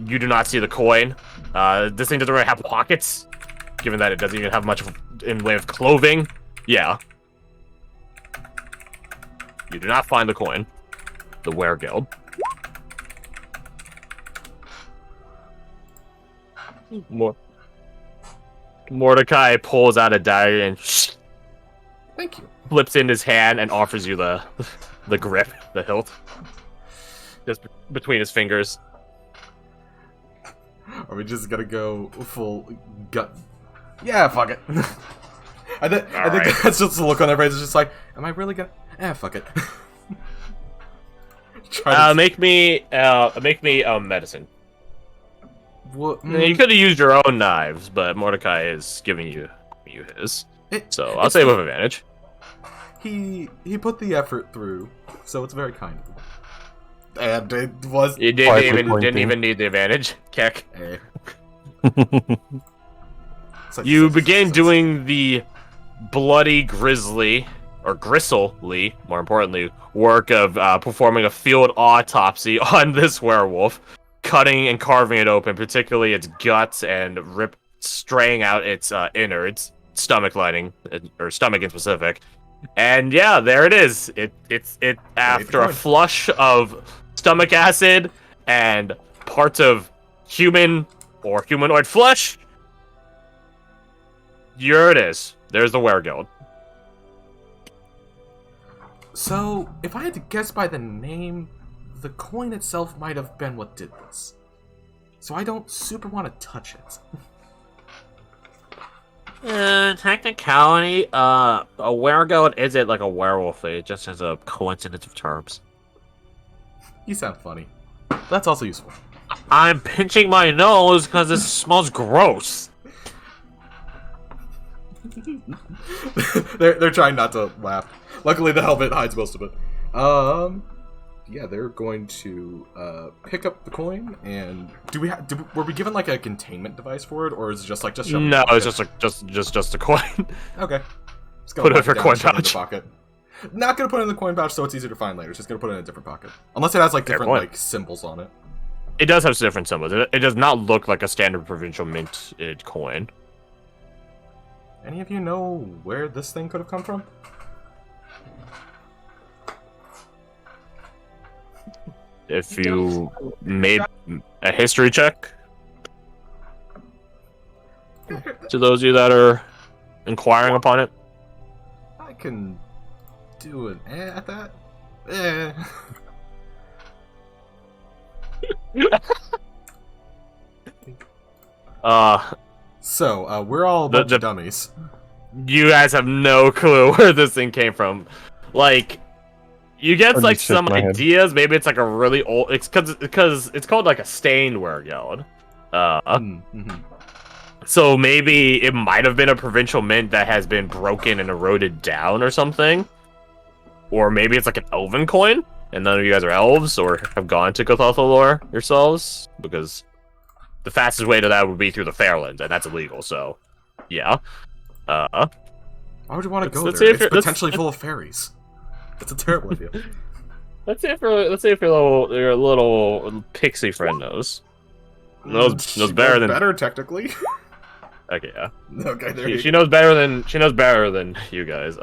you do not see the coin. This thing doesn't really have pockets, given that it doesn't even have much in way of clothing. Yeah. You do not find the coin. The Weregild. Mordecai pulls out a dagger and Thank you. flips in his hand and offers you the grip, the hilt, just between his fingers. Are we just gonna go full gut? Yeah, fuck it. I think that's just the look on everybody's just like, am I really gonna? Fuck it. Make me medicine. What? You could have used your own knives, but Mordecai is giving you his. So I'll say with advantage. He put the effort through, so it's very kind of him. And it was. You didn't even need the advantage, Keck. You begin doing the bloody, grisly, or gristly, more importantly, work of performing a field autopsy on this werewolf, cutting and carving it open, particularly its guts, and straying out its innards, stomach lining, or stomach in specific. And yeah, there it is. It's after a flush of stomach acid and parts of human or humanoid flesh. Here it is. There's the Weregild. So, if I had to guess by the name, the coin itself might have been what did this. So I don't super want to touch it. Technicality, a Weregild isn't like a werewolf. It just has a coincidence of terms. You sound funny. That's also useful. I'm pinching my nose because it smells gross. They're trying not to laugh. Luckily, the helmet hides most of it. Yeah, they're going to pick up the coin, and were we given like a containment device for it, or is it just like no, it's just a coin. Okay, put it in your coin pouch. Pocket. Not gonna put it in the coin pouch so it's easier to find later. It's just gonna put it in a different pocket, unless it has like different like symbols on it. It does have different symbols. It does not look like a standard provincial minted coin. Any of you know where this thing could have come from? If you made a history check, to those of you that are inquiring upon it, I can do an at that. So we're all a bunch of dummies. You guys have no clue where this thing came from. Like, you get like some ideas. Maybe it's like a really old. It's because it's called like a stained Weregild. So maybe it might have been a provincial mint that has been broken and eroded down or something. Or maybe it's like an elven coin, and none of you guys are elves or have gone to Cthulhu lore yourselves, because the fastest way to that would be through the Fairlands, and that's illegal. So, yeah. Why would you want to go there? It's potentially full of fairies. That's a terrible idea. Let's see if your little pixie friend knows. Knows better than better technically. Okay, yeah. Okay, she knows better than you guys.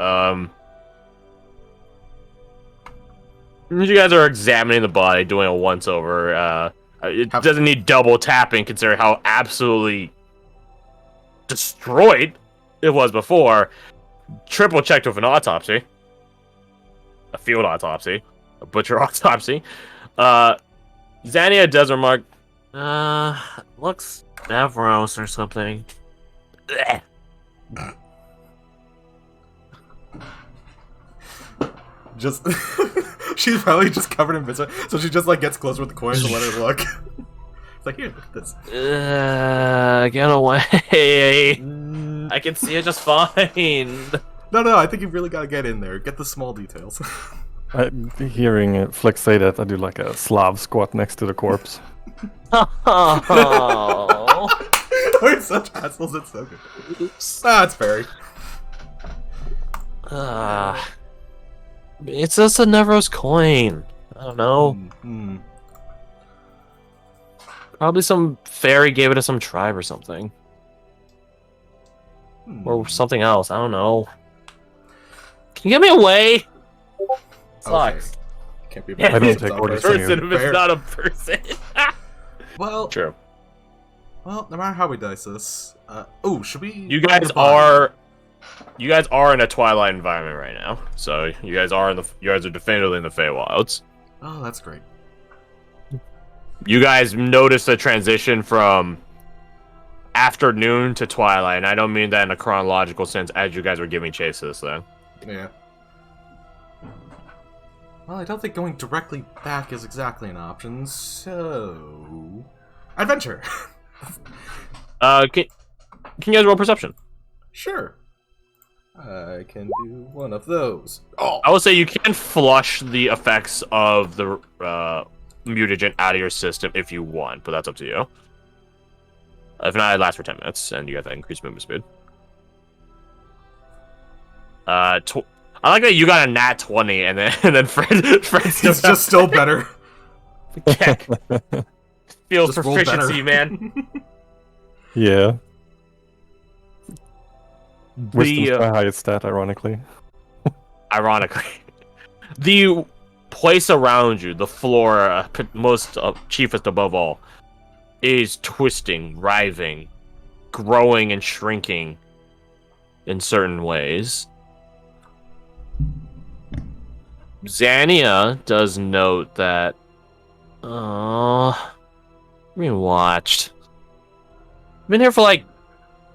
You guys are examining the body, doing a once over. It doesn't need double tapping, considering how absolutely destroyed it was before. Triple checked with an autopsy. A field autopsy. A butcher autopsy. Xania does remark, looks Davros or something. Just she's probably just covered in viscera, so she just like gets closer with the coin to let her look. It's like, here, look at this. Get away. I can see it just fine. No, I think you've really got to get in there. Get the small details. Hearing Flex say that, I do like a Slav squat next to the corpse. Oh. We're such assholes, it's so good. It's fairy. It's just a Nevros coin. I don't know. Probably some fairy gave it to some tribe or something. Or something else. I don't know. Can you get me away? Sucks. Okay. Can't be a I don't person take orders from you. Person if it's Fair. not a person. Well, True. well, no matter how we dice this, oh, should we? You guys are in a Twilight environment right now, so you guys are definitively in the Feywilds. Oh, that's great. You guys notice the transition from afternoon to twilight, and I don't mean that in a chronological sense as you guys were giving chase to this thing. Yeah. Well, I don't think going directly back is exactly an option, so... Adventure! Can you guys roll perception? Sure. I can do one of those. Oh! I will say you can flush the effects of the mutagen out of your system if you want, but that's up to you. If not, it lasts for 10 minutes, and you get that increased movement speed. I like that you got a nat 20, and then Fred's It's just still better. Feels Just roll proficiency, better. man. Yeah. Wisdom's The my highest stat, ironically. ironically, the place around you, the floor, chiefest above all, is twisting, writhing, growing, and shrinking in certain ways. Xania does note that. Being watched. Been here for like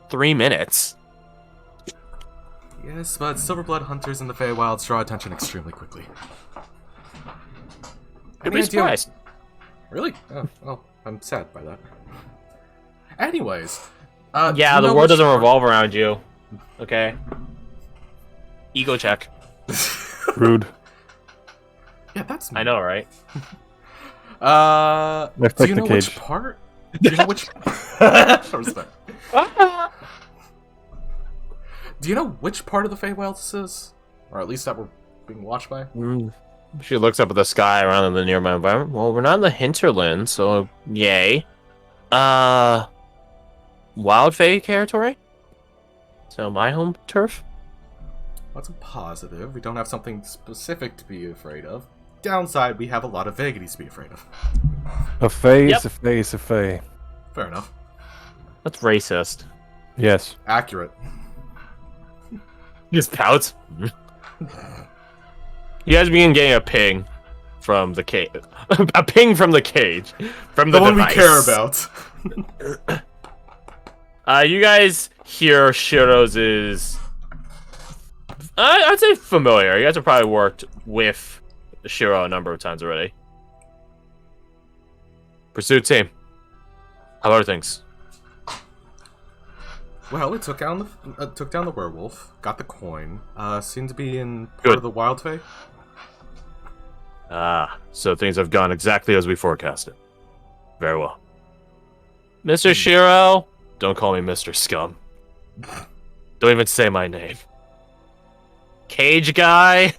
3 minutes. Yes, but Silverblood hunters in the Feywilds draw attention extremely quickly. You'd be Any idea- surprised. Really? Oh, well, I'm sad by that. Anyways, Yeah, do you the know world which doesn't part- revolve around you. Okay. Ego check. Rude. Yeah, that's. I know, right? Let's Do take you the know cage. which part? Do you know which? Respect. Do you know which part of the Feywilds this is, or at least that we're being watched by? She looks up at the sky around the nearby environment. Well, we're not in the hinterland, so yay. Wild Fae territory? So my home turf? That's a positive. We don't have something specific to be afraid of. Downside, we have a lot of vagaries to be afraid of. A fae Yep. is a fae is a fae. Fair enough. That's racist. Yes. Accurate. Just pouts. You guys begin getting a ping from the cage. A ping from the cage. From the one we device. care about. You guys hear Shiro's is... I'd say familiar. You guys have probably worked with Shiro a number of times already. Pursuit team. How are things? Well, it took down the werewolf, got the coin. Seemed to be in part Good. of the Wild Fae. So things have gone exactly as we forecasted. Very well. Mr. Shiro, don't call me Mr. Scum. Don't even say my name. Cage guy,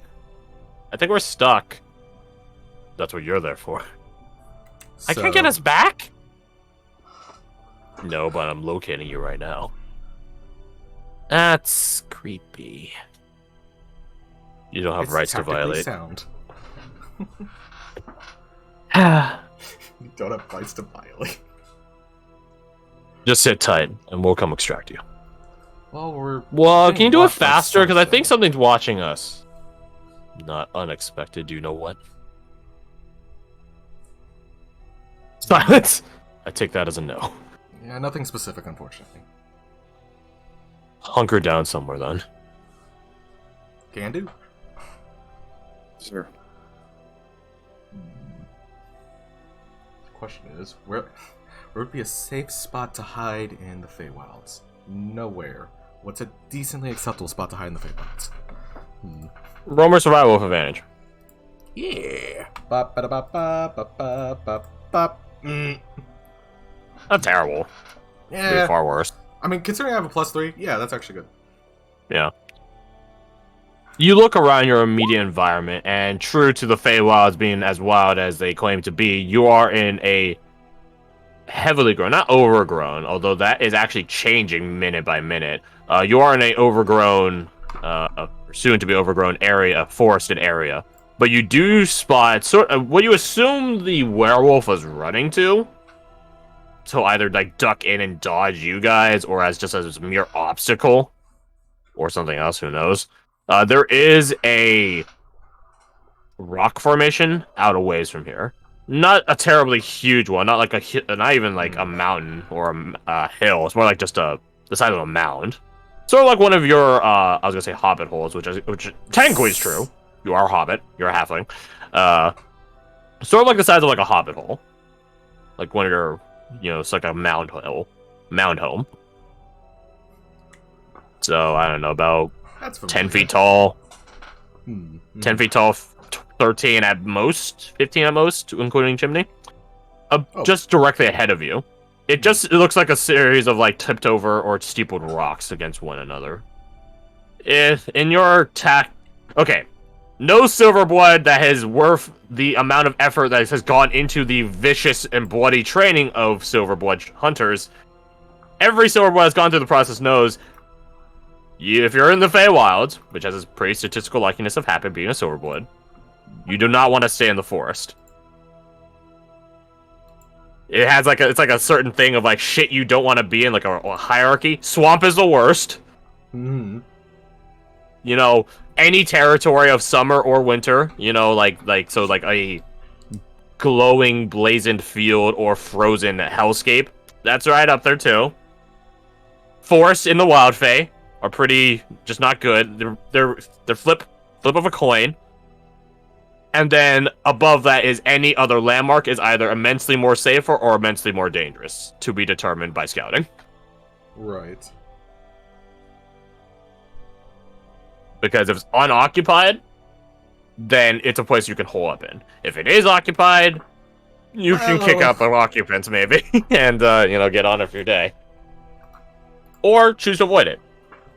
I think we're stuck. That's what you're there for. I can't get us back? No, but I'm locating you right now. That's creepy. You don't have It's rights to technically violate. Sound. You don't have rights to violate. Just sit tight, and we'll come extract you. Well, Well, can you do it watched by faster? Because I something. think something's watching us. Not unexpected. Do you know what? Silence! I take that as a no. Yeah, nothing specific, unfortunately. Hunker down somewhere, then. Can do. Sure. The question is, where would be a safe spot to hide in the Feywilds? Nowhere. What's a decently acceptable spot to hide in the Feywilds? Roamer survival with advantage. Yeah. Bop, ba, da, bop, bop, bop, bop, bop, bop. Not terrible. Could be Yeah. far worse. I mean, considering I have a +3, yeah, that's actually good. Yeah. You look around your immediate environment, and true to the Feywilds being as wild as they claim to be, you are in a heavily grown, not overgrown, although that is actually changing minute by minute. You are in a overgrown, soon to be overgrown area, forested area. But you do spot sort of what you assume the werewolf was running to. So either like duck in and dodge you guys, or as just as a mere obstacle, or something else. Who knows? There is a rock formation out a ways from here. Not a terribly huge one. Not like not even like a mountain or a hill. It's more like just the size of a mound. Sort of like one of your I was gonna say hobbit holes, which technically is true. You are a hobbit. You're a halfling. Sort of like the size of like a hobbit hole, like one of your, it's like a mound home. So I don't know, about 10 feet tall. 10 feet tall, 13 at most, 15 at most, including chimney. Just directly ahead of you. It looks like a series of like tipped over or steepled rocks against one another. If in your okay. No Silverblood that is worth the amount of effort that has gone into the vicious and bloody training of Silverblood hunters. Every Silverblood has gone through the process knows if you're in the Feywild, which has a pretty statistical likeliness of happen being a Silverblood, you do not want to stay in the forest. It has it's like a certain thing of like shit you don't want to be in, like a hierarchy. Swamp is the worst. Any territory of summer or winter, like a glowing, blazoned field or frozen hellscape. That's right up there too. Forests in the Wild Fey are pretty just not good. They're flip of a coin. And then above that is any other landmark is either immensely more safer or immensely more dangerous, to be determined by scouting. Right. Because if it's unoccupied, then it's a place you can hole up in. If it is occupied, you can kick out the occupants maybe, and get on with your day. Or choose to avoid it.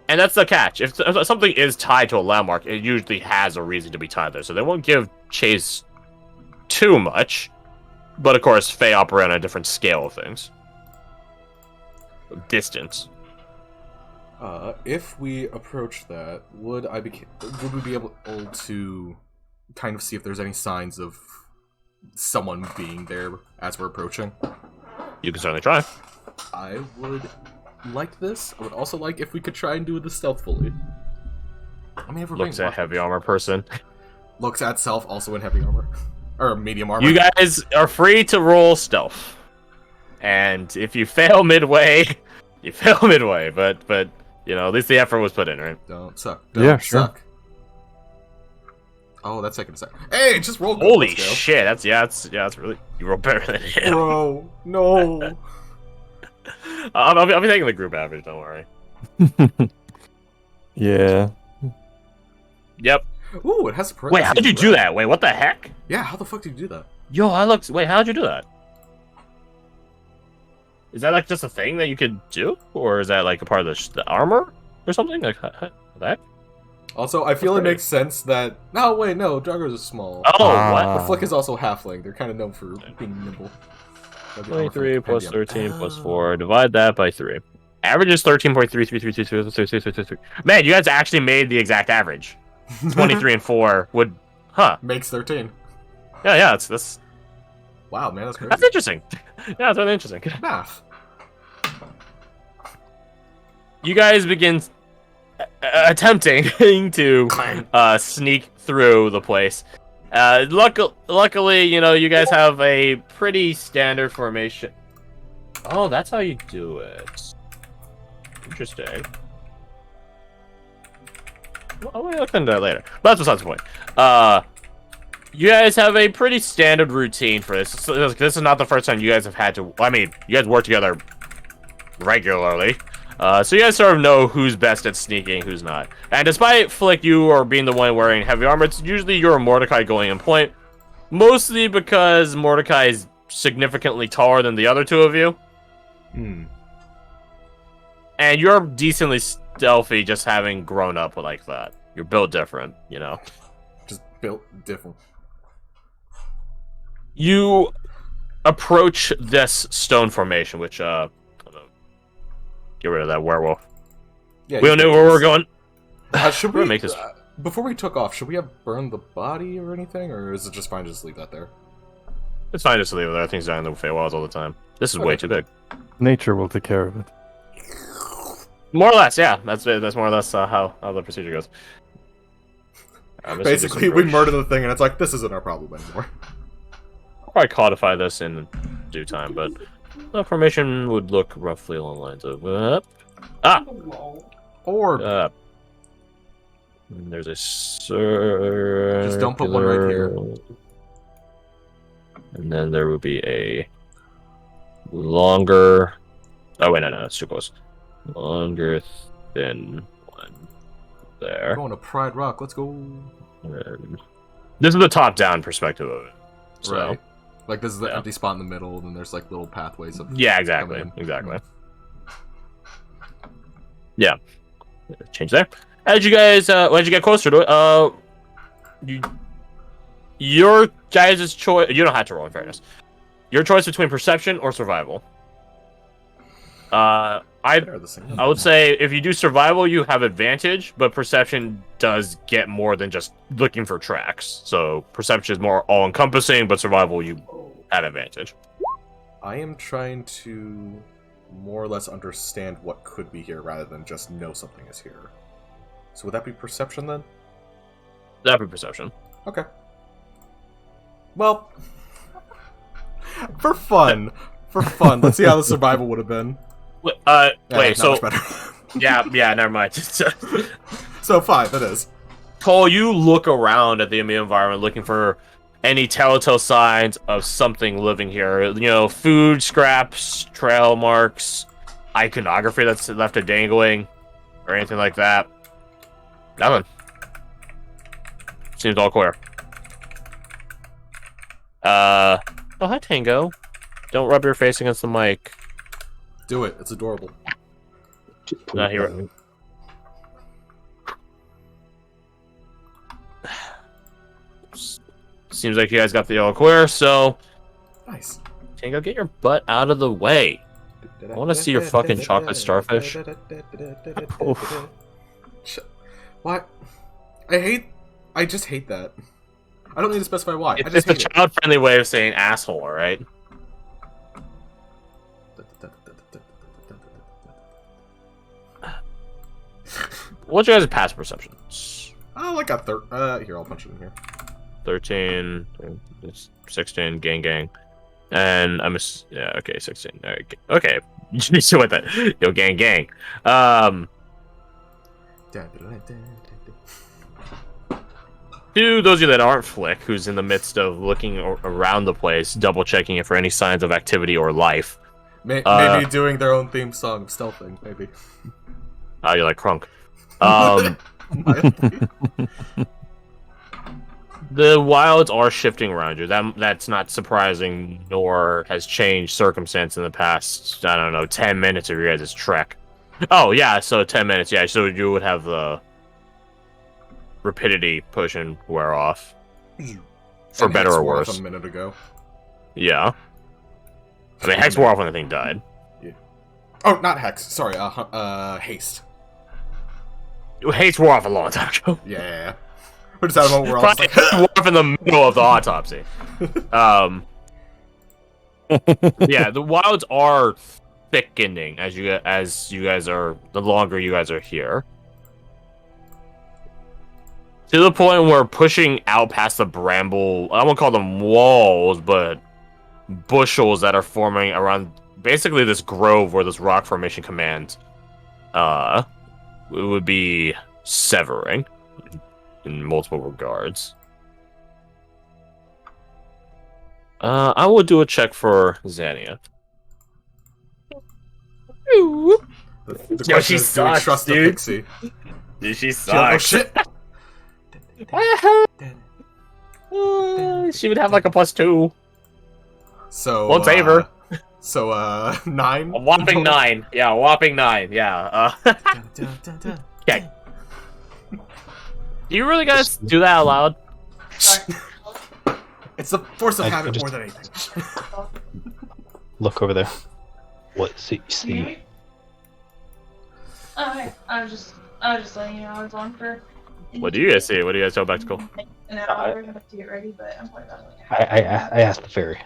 And that's the catch. If something is tied to a landmark, it usually has a reason to be tied there, so they won't give chase too much. But of course, Fey operate on a different scale of things. Distance. If we approach that, would we be able to kind of see if there's any signs of someone being there as we're approaching? You can certainly try. I would like this. I would also like if we could try and do this stealthfully. Looks at heavy armor person. Looks at self, also in heavy armor. Or medium armor. You guys are free to roll stealth. And if you fail midway, you fail midway, but at least the effort was put in, right? Don't suck. Sure. Suck. Oh, that's taking a sec. Hey, just roll. Holy shit! That's really, you rolled better than him. Bro, no. I'll be taking the group average. Don't worry. Yeah. Yep. Ooh, it has a. Wait, how did you do that? Wait, what the heck? Yeah, how the fuck did you do that? Yo, Wait, how did you do that? Is that like just a thing that you could do, or is that like a part of the armor or something like that? Also, I feel it makes sense that. No, wait, no, Draugrs are small. Oh, what? But Flick is also halfling. They're kind of known for being nimble. 23 plus 13 plus 4. Divide that by 3. Average is 13.333333. Man, you guys actually made the exact average. 23 and 4 would, makes 13. Yeah, it's this. Wow, man, that's crazy. That's interesting. Yeah, that's really interesting. Good math. You guys begin attempting to sneak through the place. Luckily, you guys have a pretty standard formation. Oh, that's how you do it. Interesting. I'll look into that later. But that's besides the point. You guys have a pretty standard routine for this. This is not the first time you guys have had to. I mean, you guys work together regularly. So you guys sort of know who's best at sneaking, who's not. And despite Flick, you are being the one wearing heavy armor, it's usually you or Mordecai going in point. Mostly because Mordecai is significantly taller than the other two of you. And you're decently stealthy just having grown up like that. You're built different, Just built different. You approach this stone formation, which get rid of that werewolf. Yeah, we don't know where we're going. Should we make this? Before we took off? Should we have burned the body or anything, or is it just fine to just leave that there? It's fine just to leave it there. Things die in the Feywilds all the time. This is way too big. Nature will take care of it. More or less, yeah. That's more or less how the procedure goes. Basically, we murder the thing, and it's like, this isn't our problem anymore. I'll probably codify this in due time, but the formation would look roughly along the lines of Or there's a circular... Just don't put one right here. And then there would be a longer... Oh, wait, no, it's too close. Longer, thin one there. Going to Pride Rock, let's go. And this is the top-down perspective of it. So. Right. Like, this is the empty spot in the middle, and then there's, like, little pathways of... Yeah, exactly. Yeah. Change there. As you guys get closer to it, your guys' choice... You don't have to roll, in fairness. Your choice between perception or survival. I would say if you do survival, you have advantage, but perception does get more than just looking for tracks. So perception is more all-encompassing, but survival, you have advantage. I am trying to more or less understand what could be here rather than just know something is here. So would that be perception then? That'd be perception. Okay. Well, for fun, let's see how the survival would have been. Wait, so... yeah, never mind. So 5, it is. Cole, you look around at the immediate environment looking for any telltale signs of something living here. You know, food, scraps, trail marks, iconography that's left dangling, or anything like that. Nothing. Seems all clear. Oh, hi, Tango. Don't rub your face against the mic. Do it. It's adorable. Not here. Seems like you guys got the all clear, so... Nice. Tango, get your butt out of the way. I want to see your fucking chocolate starfish. What? I just hate that. I don't need to specify why. It's a child-friendly way of saying asshole, alright? What's your guys' past perceptions? Oh, like a here, I'll punch it in here. 13, 16, gang. And yeah, okay, 16. Okay, you still with that. Yo, gang. To those of you that aren't Flick, who's in the midst of looking around the place, double-checking it for any signs of activity or life. Maybe doing their own theme song of stealthing, maybe. Oh, you're like Crunk. The wilds are shifting around you. That's not surprising, nor has changed circumstance in the past, I don't know, 10 minutes of your guys' trek. Oh, yeah, so 10 minutes, yeah, so you would have the rapidity potion wear off. For better or worse. A minute ago. Yeah. I mean, Hex wore off when the thing died. Yeah. Oh, not Hex. Sorry, Haste. Haste wore off a long time ago. Yeah. We're just out of a moment where I was like... wore off in the middle of the autopsy. Yeah, the wilds are thickening as you guys are... The longer you guys are here. To the point where pushing out past the bramble... I won't call them walls, but... bushels that are forming around basically this grove where this rock formation commands it would be severing in multiple regards. I will do a check for Xania. The question is, do we trust the pixie? Dude, she sucks. Oh shit! She would have like a +2. So won't save her. So 9. A whopping 9. Yeah, a whopping 9. Yeah. Okay. Do you really guys do that out loud? It's the force of habit more than anything. look over there. What is it you see? Okay. I was just letting you know I was on for. What do you guys see? What do you guys tell Bactical? And then I'll have to get ready, but I'm probably about like. I asked the fairy.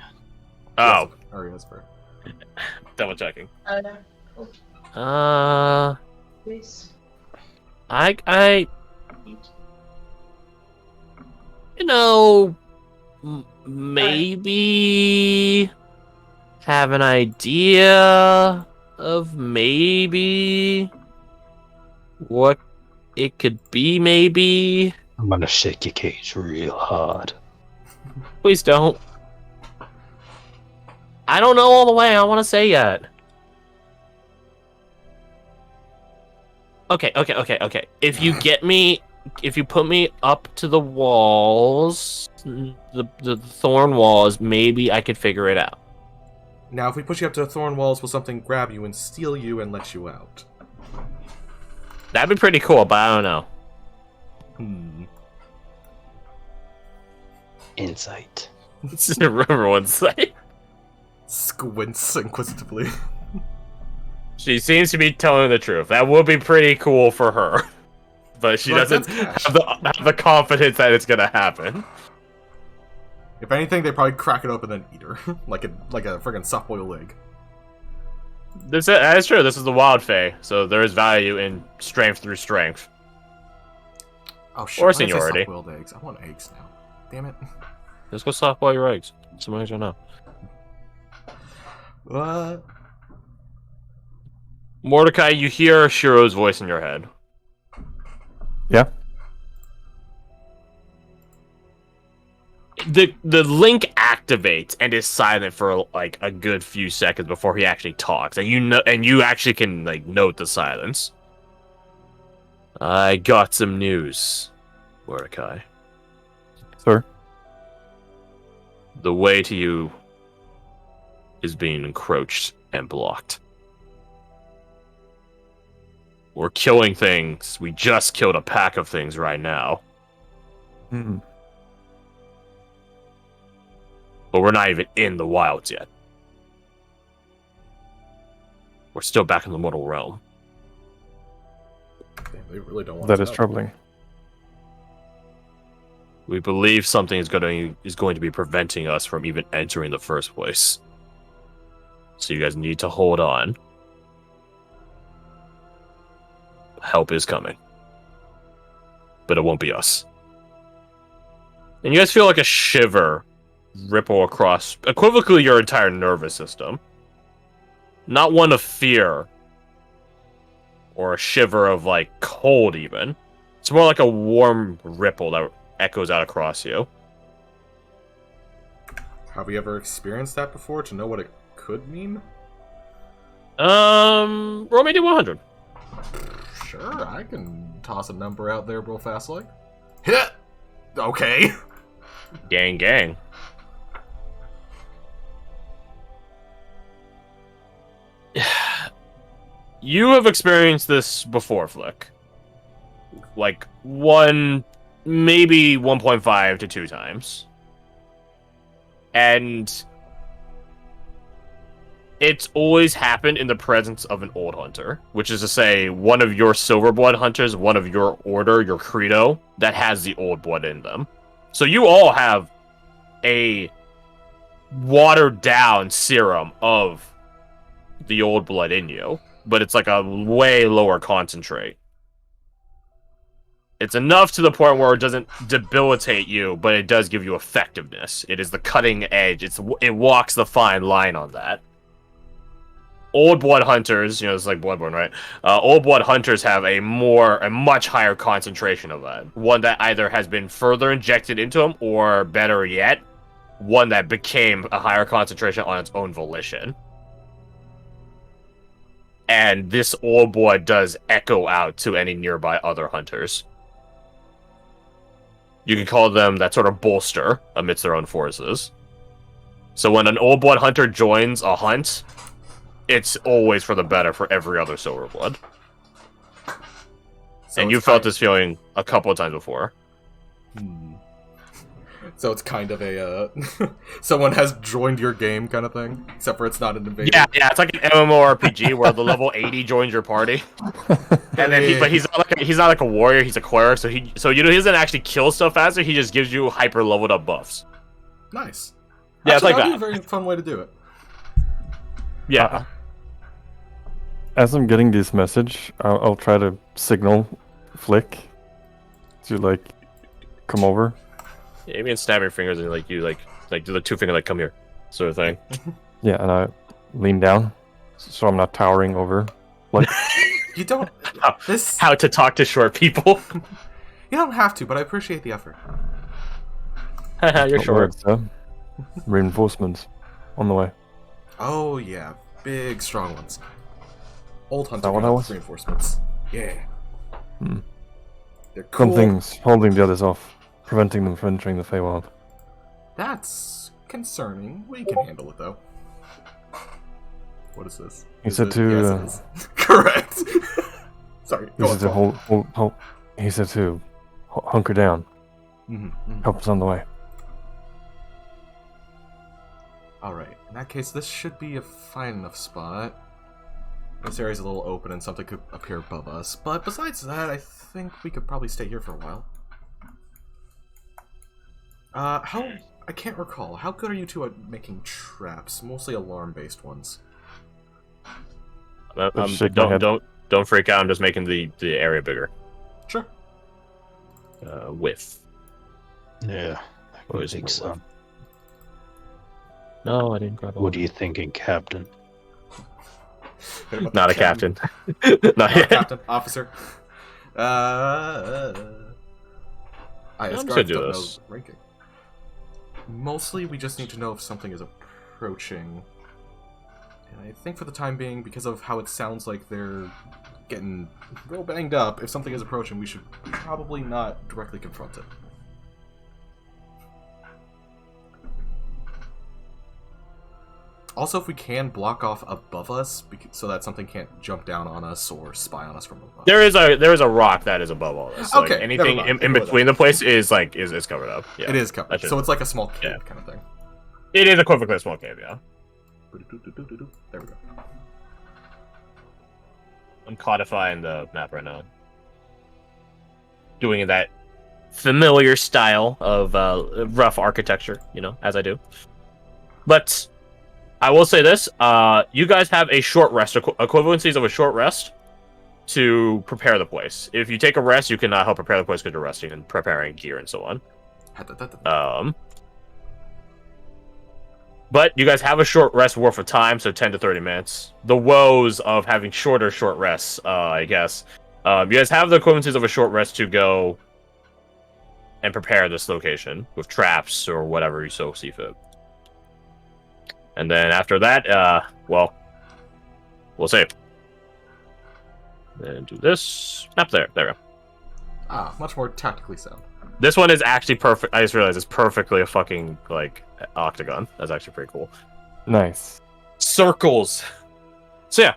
Oh, Aria's fair. double checking. No. Cool. Please. I you know, maybe have an idea of maybe what it could be, maybe. I'm gonna shake your cage real hard. Please don't. I don't know all the way I want to say yet. Okay. If you get me, if you put me up to the walls, the thorn walls, maybe I could figure it out. Now, if we push you up to the thorn walls, will something grab you and steal you and let you out? That'd be pretty cool, but I don't know. Insight. Everyone's say. Squints inquisitively. She seems to be telling the truth. That would be pretty cool for her. But she doesn't have the confidence that it's gonna happen. If anything, they probably crack it open and eat her. like a friggin' soft-boiled egg. That is true. This is the wild fae, so there is value in strength through strength. Oh shit! Or seniority. Soft-boiled eggs. I want eggs now. Damn it. Let's go soft boil your eggs. Some eggs right now. What? Mordecai, you hear Shiro's voice in your head. Yeah. The link activates and is silent for like a good few seconds before he actually talks, and you actually can like note the silence. I got some news, Mordecai. Sir? The way to you is being encroached and blocked. We're killing things. We just killed a pack of things right now. Hmm. But we're not even in the wilds yet. We're still back in the mortal realm. Damn, they really don't want That us is out. troubling. We believe something is going to be preventing us from even entering the first place. So you guys need to hold on. Help is coming. But it won't be us. And you guys feel like a shiver ripple across, equivocally, your entire nervous system. Not one of fear. Or a shiver of, like, cold, even. It's more like a warm ripple that echoes out across you. Have we ever experienced that before to know what it could mean? Roll me D100. Sure, I can toss a number out there real fast, like. Hit! Okay. Gang. You have experienced this before, Flick. Like, maybe 1.5 to 2 times. And it's always happened in the presence of an old hunter, which is to say, one of your Silverblood hunters, one of your order, your credo, that has the old blood in them. So you all have a watered-down serum of the old blood in you, but it's like a way lower concentrate. It's enough to the point where it doesn't debilitate you, but it does give you effectiveness. It is the cutting edge. It walks the fine line on that. Old blood hunters, it's like Bloodborne, right? Old blood hunters have a much higher concentration of that. One that either has been further injected into them, or better yet, one that became a higher concentration on its own volition. And this old blood does echo out to any nearby other hunters. You can call them that sort of bolster amidst their own forces. So when an old blood hunter joins a hunt, it's always for the better for every other Silverblood. So and you felt this feeling a couple of times before. So it's kind of a someone has joined your game kind of thing, except for it's not an invader. Yeah, it's like an MMORPG where the level 80 joins your party, and then but he's not like a warrior. He's a cleric, so he doesn't actually kill stuff faster. He just gives you hyper leveled up buffs. Nice. Yeah, Actually, it's like that'd that. be a very fun way to do it. Yeah. As I'm getting this message, I'll try to signal Flick to like come over. Yeah, you can snap your fingers and like do the two finger like come here sort of thing. Yeah, and I lean down so I'm not towering over. Like You don't. This. How to talk to short people. You don't have to, but I appreciate the effort. You're not short. words, huh? Reinforcements on the way. Oh yeah, big strong ones. Old hunter that what that was? reinforcements. Yeah. Hmm. They're cool. Something's holding the others off, preventing them from entering the Feywild. That's concerning. We can handle it though. What is this? He Is said it- to. yes, it is. Correct. Sorry. He said to hold. He said to hunker down. Mm-hmm. Help us on the way. Alright, in that case, this should be a fine enough spot. This area's a little open and something could appear above us, but besides that, I think we could probably stay here for a while. I can't recall. How good are you two at making traps? Mostly alarm-based ones. Shake my head. Don't freak out. I'm just making the area bigger. Sure. Width. Yeah, I What is think it? so. No, I didn't grab it. What are you thinking, Captain? Not a captain. Not Not a yet. captain. Officer. I I'm as just Garth gonna do don't know this. ranking. Mostly, we just need to know if something is approaching. And I think for the time being, because of how it sounds like they're getting real banged up, if something is approaching, we should probably not directly confront it. Also, if we can block off above us, so that something can't jump down on us or spy on us from above. There is a rock that is above all this. Okay, Like, anything never mind. in between the place is covered up. Yeah. It is covered, That should- so it's like a small cave Yeah. kind of thing. It is equivalent to a small cave. Yeah. There we go. I'm codifying the map right now. Doing that familiar style of rough architecture, as I do. But I will say this: you guys have a short rest, equivalencies of a short rest to prepare the place. If you take a rest, you can help prepare the place because you're resting and preparing gear and so on. But you guys have a short rest worth of time, so 10 to 30 minutes. The woes of having short rests, I guess. You guys have the equivalencies of a short rest to go and prepare this location with traps or whatever you so see fit. And then after that, we'll see. And do this. Up there. There we go. Ah, much more tactically sound. This one is actually perfect. I just realized it's perfectly a fucking, octagon. That's actually pretty cool. Nice. Circles. So yeah,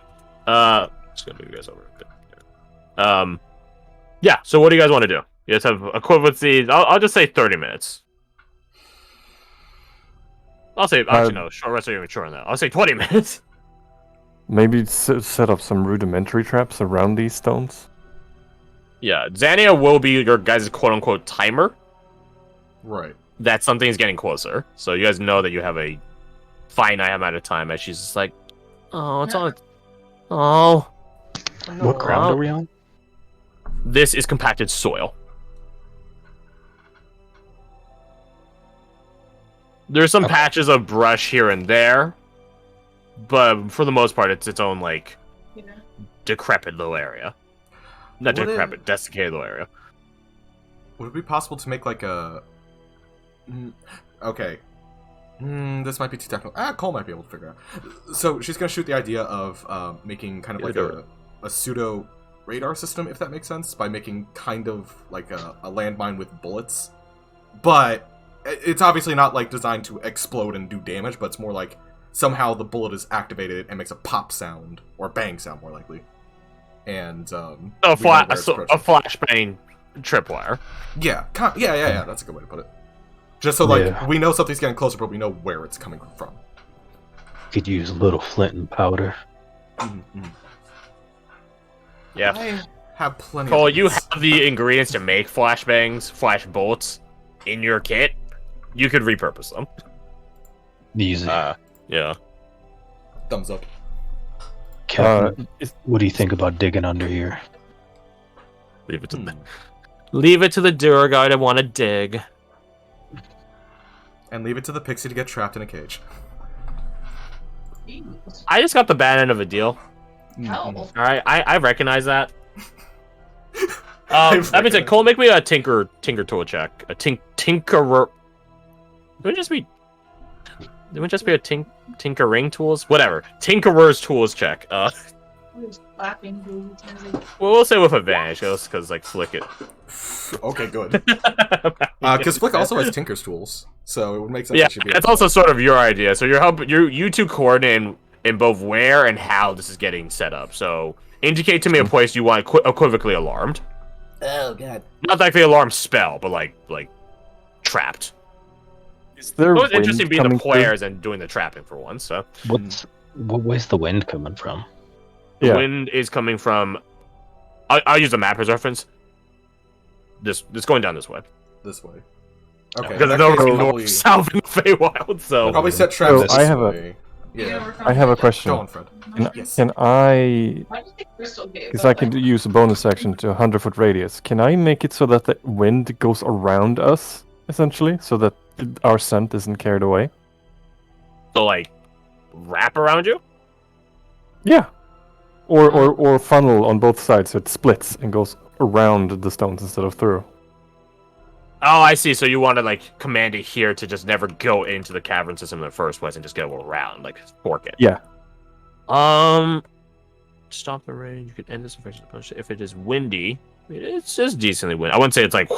just gonna move you guys over a bit. Yeah. So what do you guys want to do? You guys have equivalencies. I'll just say 30 minutes. I'll say actually no. Short rest are even shorter than that. I'll say 20 minutes. Maybe set up some rudimentary traps around these stones. Yeah, Xania will be your guys' quote-unquote timer. Right. That something is getting closer, so you guys know that you have a finite amount of time. As she's just like, oh, it's on. Oh. What ground are we on? This is compacted soil. There's some patches of brush here and there, but for the most part, it's its own decrepit little area. Not decrepit, desiccated little area. Would it be possible to make a... Okay. This might be too technical. Cole might be able to figure out. So she's going to shoot the idea of making kind of a pseudo radar system, if that makes sense, by making kind of like a landmine with bullets. But it's obviously not designed to explode and do damage, but it's more like somehow the bullet is activated and makes a pop sound, or bang sound more likely. And a flashbang tripwire. Yeah, that's a good way to put it. Just so, like, Yeah. we know something's getting closer, but we know where it's coming from. Could use a little flint and powder. Mm-hmm. Yeah. I have plenty Cole, of you these. have the ingredients to make flashbangs, flash bolts in your kit. You could repurpose them. Easy. Yeah. Thumbs up. Captain, what do you think about digging under here? Leave it to the doer guy to want to dig. And leave it to the pixie to get trapped in a cage. I just got the bad end of a deal. Mm-hmm. Oh. All right, I recognize that. I That means that Cole, make me a tinker tool check. A tinkerer. Would it just be a tinkering tools? Whatever. Tinkerer's tools check. We'll say with advantage, because like flick it. Okay, good. Because Flick also has Tinker's tools, so it would make sense. Yeah, it should be it's also sort of your idea. So you two coordinate in both where and how this is getting set up. So indicate to me a place you want equivocally alarmed. Oh god. Not like the alarm spell, but like trapped. Is there It was wind interesting being the coming through? players and doing the trapping for once. So What way's the wind coming from? the Yeah. wind is coming from. I'll use the map as reference. This going down this way. This way. Okay. Because in there's that no case, road probably, north south in the Feywild, so probably set traps So this I have a- way. Yeah. I have a question. Go on, Fred. Yes. Can I, because I can use a bonus action to 100-foot radius, can I make it so that the wind goes around us, essentially, so that our scent isn't carried away? so like wrap around you. Yeah. Or funnel on both sides so it splits and goes around the stones instead of through. Oh, I see. So you want to like command it here to just never go into the cavern system in the first place and just go around, like fork it. Yeah. Stop the rain. You can end this if it is windy. It's just decently windy. I wouldn't say it's like,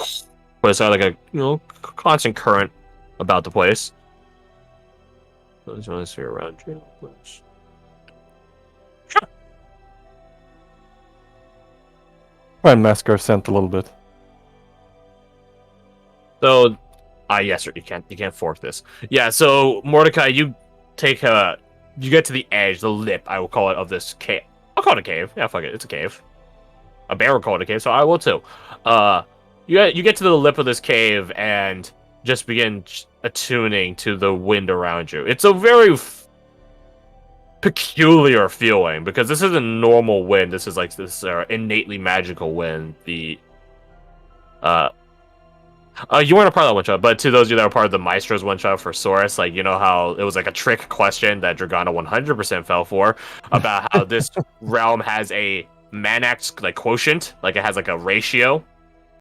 but it's like a constant current about the place. So I just want to see around you. Try and mask our scent a little bit. So, yes, you can't fork this. Yeah. So Mordecai, you get to the edge, the lip, I will call it, of this cave. I'll call it a cave. Yeah, fuck it, it's a cave. A bear will call it a cave, so I will too. You get to the lip of this cave and just begin attuning to the wind around you. It's a very peculiar feeling because this isn't normal wind. This is like this innately magical wind. You weren't a part of that one shot, but to those of you that were part of the Maestro's one shot for Saurus, like, you know how it was like a trick question that Dragana 100% fell for about how this realm has a Manax like quotient, like it has like a ratio